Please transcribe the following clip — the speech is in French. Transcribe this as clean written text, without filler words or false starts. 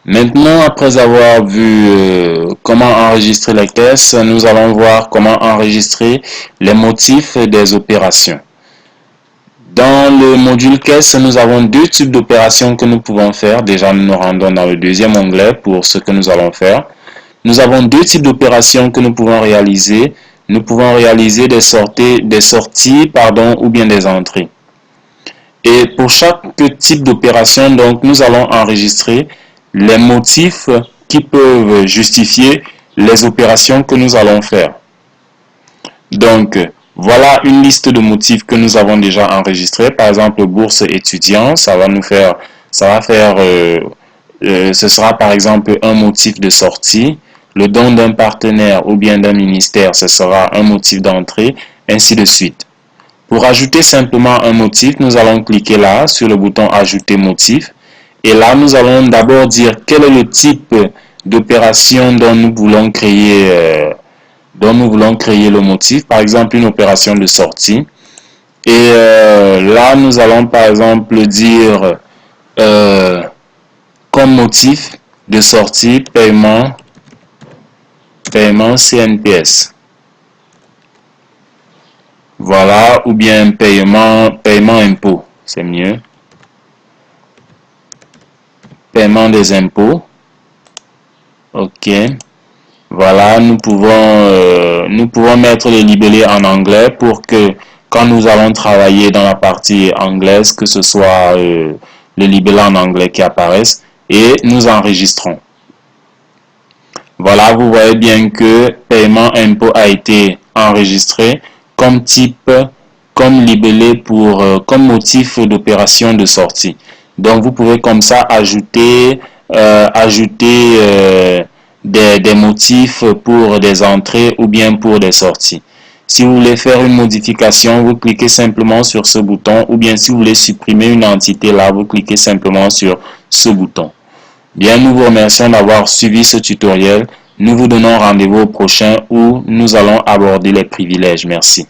Maintenant, après avoir vu comment enregistrer les caisses, nous allons voir comment enregistrer les motifs des opérations. Dans le module caisse, nous avons deux types d'opérations que nous pouvons faire. Déjà, nous nous rendons dans le deuxième onglet pour ce que nous allons faire. Nous avons deux types d'opérations que nous pouvons réaliser. Nous pouvons réaliser des sorties, ou bien des entrées. Et pour chaque type d'opération, donc, nous allons enregistrer les motifs qui peuvent justifier les opérations que nous allons faire. Donc, voilà une liste de motifs que nous avons déjà enregistrés. Par exemple, bourse étudiant, ce sera par exemple un motif de sortie. Le don d'un partenaire ou bien d'un ministère, ce sera un motif d'entrée, ainsi de suite. Pour ajouter simplement un motif, nous allons cliquer là sur le bouton ajouter motif. Et là, nous allons d'abord dire quel est le type d'opération dont nous voulons créer le motif. Par exemple, une opération de sortie. Et là, nous allons par exemple dire comme motif de sortie paiement CNPS. Voilà, ou bien paiement impôt, c'est mieux. Paiement des impôts. Ok. Voilà, nous pouvons mettre les libellés en anglais pour que quand nous allons travailler dans la partie anglaise, que ce soit le libellé en anglais qui apparaisse, et nous enregistrons. Voilà, vous voyez bien que paiement impôt a été enregistré comme type, comme libellé comme motif d'opération de sortie. Donc vous pouvez comme ça ajouter des motifs pour des entrées ou bien pour des sorties. Si vous voulez faire une modification, vous cliquez simplement sur ce bouton, ou bien si vous voulez supprimer une entité là, vous cliquez simplement sur ce bouton. Bien, nous vous remercions d'avoir suivi ce tutoriel. Nous vous donnons rendez-vous au prochain où nous allons aborder les privilèges. Merci.